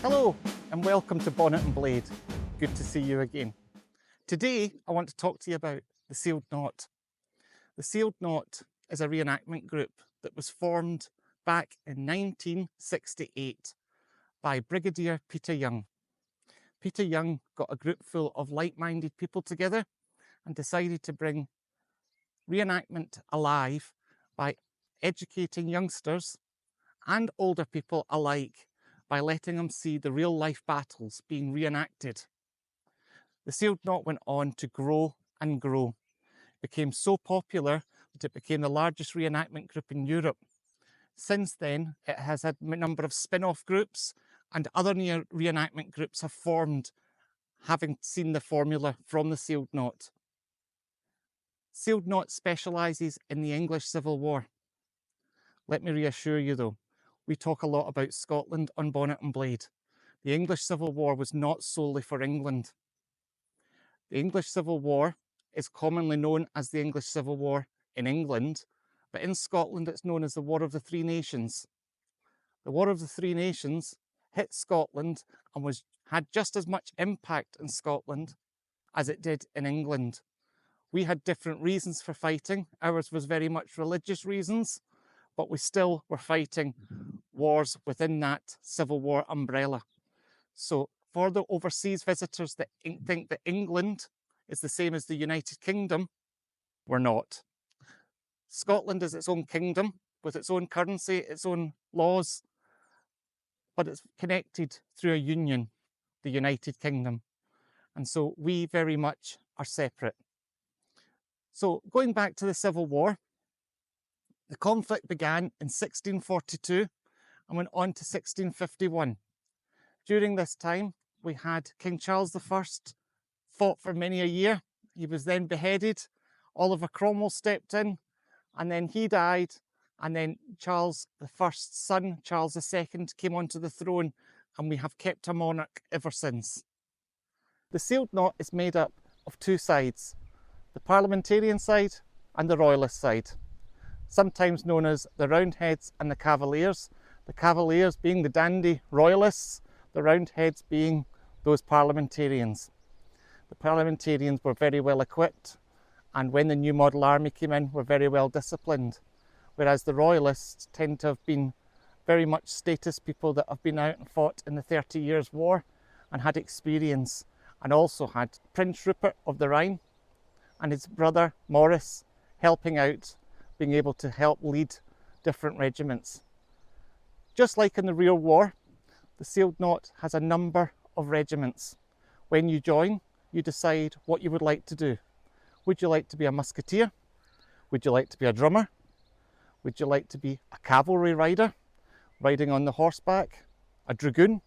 Hello and welcome to Bonnet and Blade. Good to see you again. Today I want to talk to you about the Sealed Knot. The Sealed Knot is a reenactment group that was formed back in 1968 by Brigadier Peter Young. Peter Young got a group full of like-minded people together and decided to bring reenactment alive by educating youngsters and older people alike by letting them see the real-life battles being reenacted. The Sealed Knot went on to grow and grow. It became so popular that it became the largest reenactment group in Europe. Since then, it has had a number of spin-off groups, and other reenactment groups have formed, having seen the formula from the Sealed Knot. Sealed Knot specialises in the English Civil War. Let me reassure you though, we talk a lot about Scotland on Bonnet and Blade. The English Civil War was not solely for England. The English Civil War is commonly known as the English Civil War in England, but in Scotland it's known as the War of the Three Nations. The War of the Three Nations hit Scotland and had just as much impact in Scotland as it did in England. We had different reasons for fighting. Ours was very much religious reasons, but we still were fighting wars within that Civil War umbrella. So for the overseas visitors that think that England is the same as the United Kingdom, we're not. Scotland is its own kingdom with its own currency, its own laws, but it's connected through a union, the United Kingdom. And so we very much are separate. So going back to the Civil War, the conflict began in 1642 and went on to 1651. During this time, we had King Charles I fought for many a year. He was then beheaded. Oliver Cromwell stepped in, and then he died. And then Charles I's son, Charles II, came onto the throne, and we have kept a monarch ever since. The Sealed Knot is made up of two sides, the parliamentarian side and the royalist side, sometimes known as the Roundheads and the Cavaliers. The Cavaliers being the dandy royalists, the Roundheads being those parliamentarians. The parliamentarians were very well equipped, and when the new model army came in, were very well disciplined, whereas the royalists tend to have been very much status people that have been out and fought in the 30 Years' War and had experience, and also had Prince Rupert of the Rhine and his brother Maurice helping out, being able to help lead different regiments. Just like in the real war, the Sealed Knot has a number of regiments. When you join, you decide what you would like to do. Would you like to be a musketeer? Would you like to be a drummer? Would you like to be a cavalry rider, riding on the horseback? A dragoon?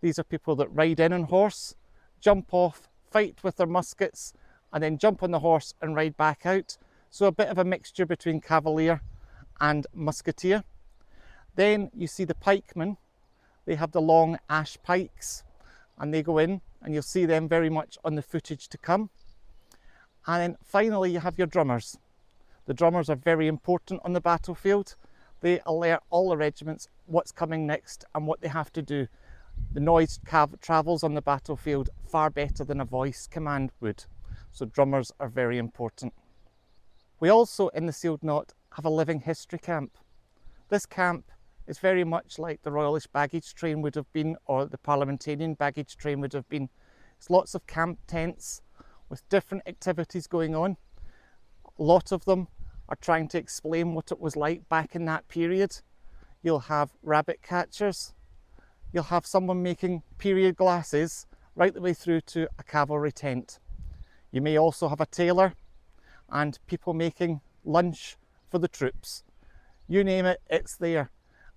These are people that ride in on horse, jump off, fight with their muskets, and then jump on the horse and ride back out. So a bit of a mixture between cavalier and musketeer. Then you see the pikemen. They have the long ash pikes and they go in, and you'll see them very much on the footage to come. And then finally you have your drummers. The drummers are very important on the battlefield. They alert all the regiments what's coming next and what they have to do. The noise travels on the battlefield far better than a voice command would. So drummers are very important. We also, in the Sealed Knot, have a living history camp. This camp is very much like the Royalist baggage train would have been, or the Parliamentarian baggage train would have been. It's lots of camp tents with different activities going on. A lot of them are trying to explain what it was like back in that period. You'll have rabbit catchers. You'll have someone making period glasses right the way through to a cavalry tent. You may also have a tailor and people making lunch for the troops. You name it, it's there.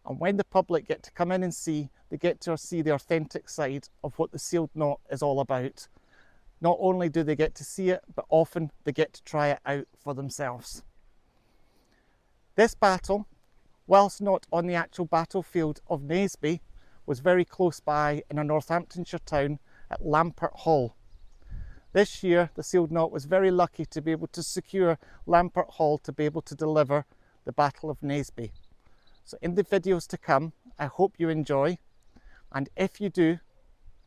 And when the public get to come in and see, they get to see the authentic side of what the Sealed Knot is all about. Not only do they get to see it, but often they get to try it out for themselves. This battle, whilst not on the actual battlefield of Naseby, was very close by in a Northamptonshire town at Lamport Hall. This year, the Sealed Knot was very lucky to be able to secure Lamport Hall to be able to deliver the Battle of Naseby. So in the videos to come, I hope you enjoy. And if you do,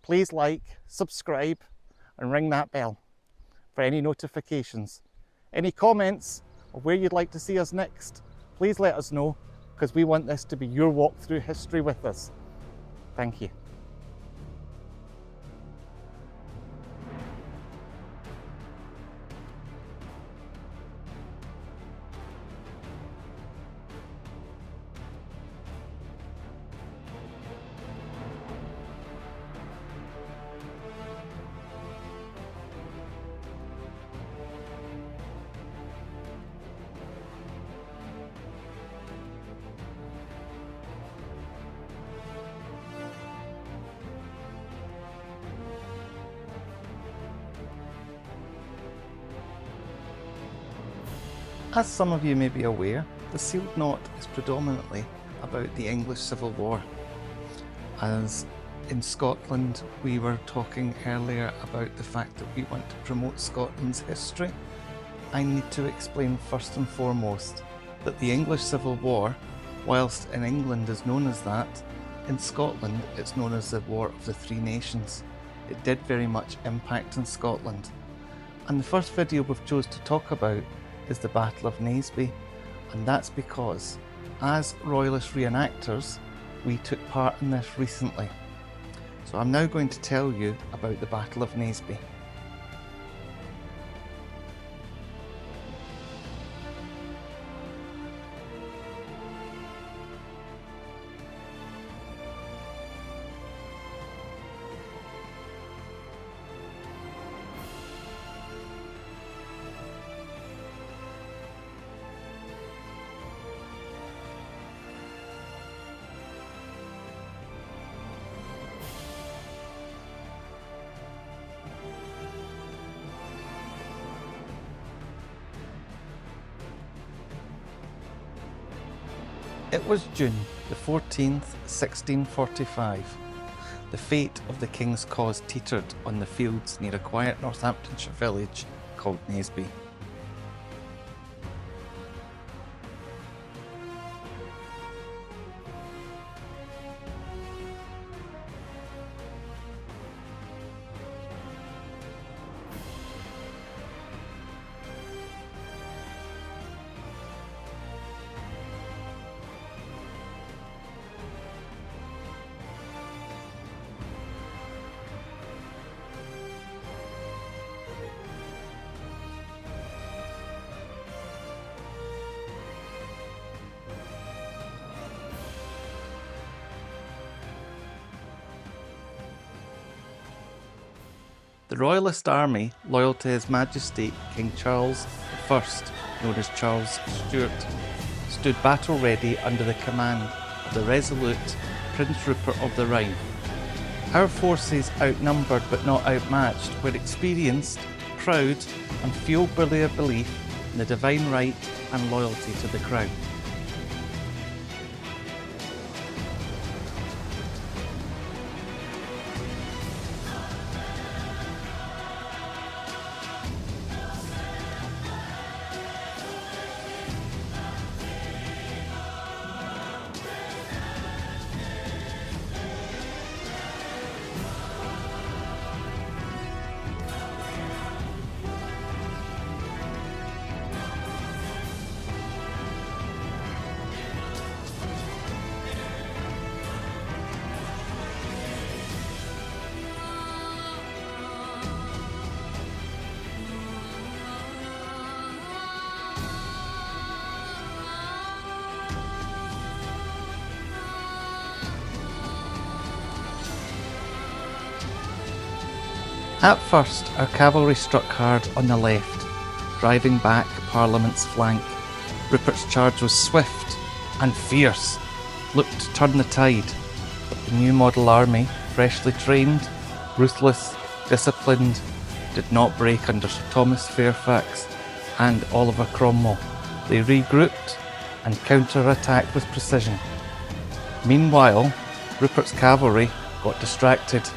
please like, subscribe, and ring that bell for any notifications. Any comments of where you'd like to see us next, please let us know, because we want this to be your walk through history with us. Thank you. As some of you may be aware, the Sealed Knot is predominantly about the English Civil War. As in Scotland, we were talking earlier about the fact that we want to promote Scotland's history. I need to explain first and foremost that the English Civil War, whilst in England is known as that, in Scotland it's known as the War of the Three Nations. It did very much impact on Scotland. And the first video we've chose to talk about is the Battle of Naseby, and that's because as Royalist reenactors we took part in this recently. So I'm now going to tell you about the Battle of Naseby. It was June the 14th, 1645. The fate of the King's cause teetered on the fields near a quiet Northamptonshire village called Naseby. The Royalist army, loyal to His Majesty King Charles I, known as Charles Stuart, stood battle ready under the command of the resolute Prince Rupert of the Rhine. Our forces, outnumbered but not outmatched, were experienced, proud, and fueled by their belief in the divine right and loyalty to the crown. At first, our cavalry struck hard on the left, driving back Parliament's flank. Rupert's charge was swift and fierce, looked to turn the tide, but the new model army, freshly trained, ruthless, disciplined, did not break under Sir Thomas Fairfax and Oliver Cromwell. They regrouped and counter-attacked with precision. Meanwhile, Rupert's cavalry got distracted.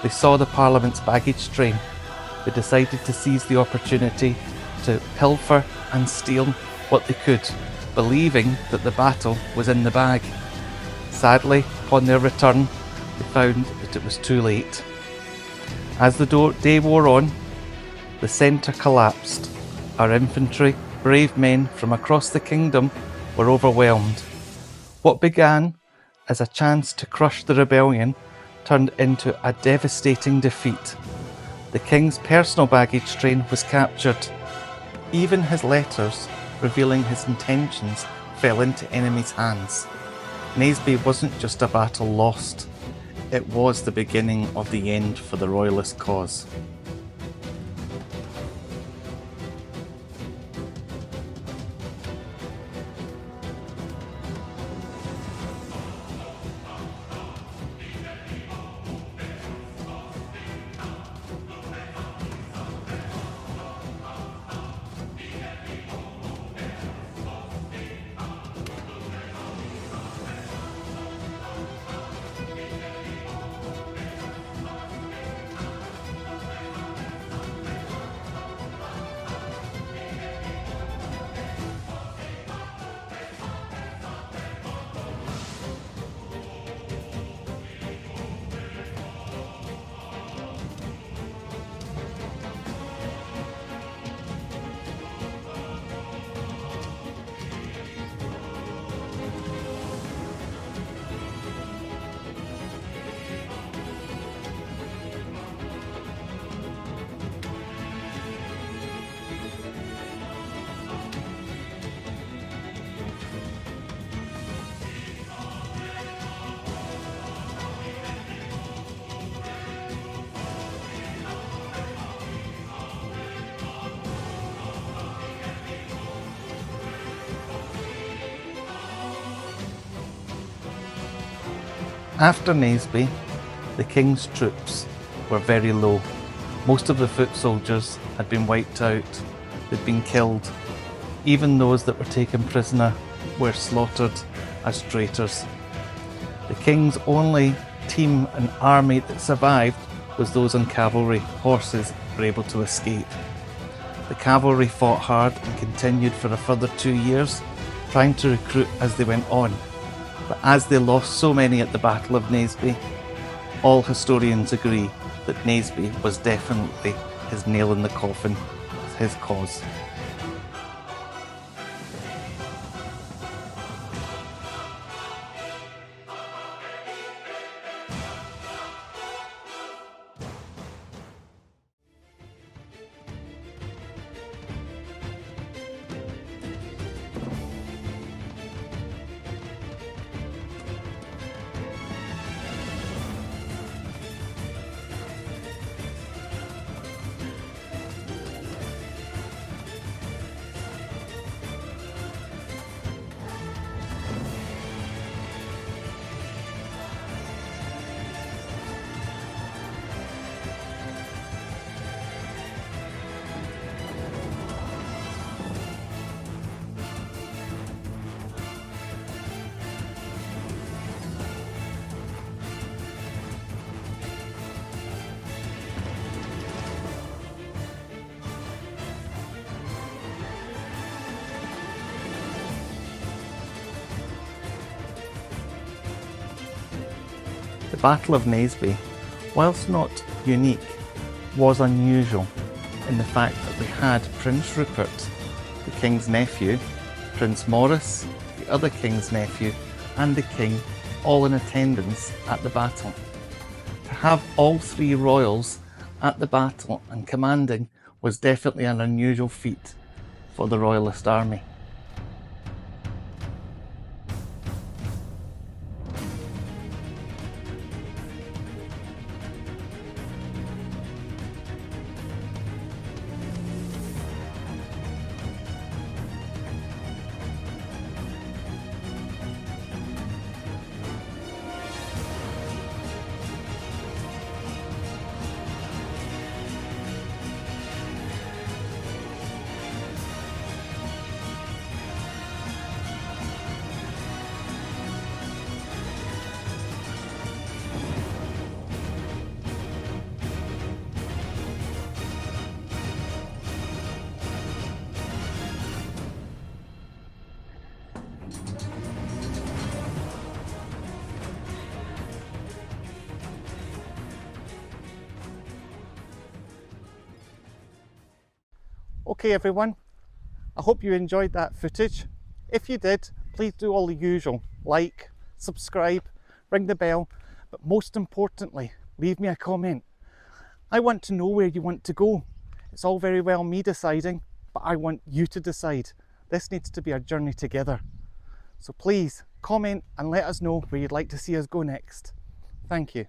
They saw the Parliament's baggage train. They decided to seize the opportunity to pilfer and steal what they could, believing that the battle was in the bag. Sadly, upon their return, they found that it was too late. As the day wore on, the centre collapsed. Our infantry, brave men from across the kingdom, were overwhelmed. What began as a chance to crush the rebellion turned into a devastating defeat. The king's personal baggage train was captured. Even his letters revealing his intentions fell into enemies' hands. Naseby wasn't just a battle lost, it was the beginning of the end for the royalist cause. After Naseby, the king's troops were very low. Most of the foot soldiers had been wiped out, they'd been killed. Even those that were taken prisoner were slaughtered as traitors. The king's only team and army that survived was those on cavalry. Horses were able to escape. The cavalry fought hard and continued for a further 2 years, trying to recruit as they went on. But as they lost so many at the Battle of Naseby, all historians agree that Naseby was definitely his nail in the coffin, his cause. The Battle of Naseby, whilst not unique, was unusual in the fact that we had Prince Rupert, the King's nephew, Prince Maurice, the other King's nephew, and the King all in attendance at the battle. To have all three royals at the battle and commanding was definitely an unusual feat for the Royalist army. Okay everyone, I hope you enjoyed that footage. If you did, please do all the usual, like, subscribe, ring the bell, but most importantly, leave me a comment. I want to know where you want to go. It's all very well me deciding, but I want you to decide. This needs to be a journey together. So please comment and let us know where you'd like to see us go next. Thank you.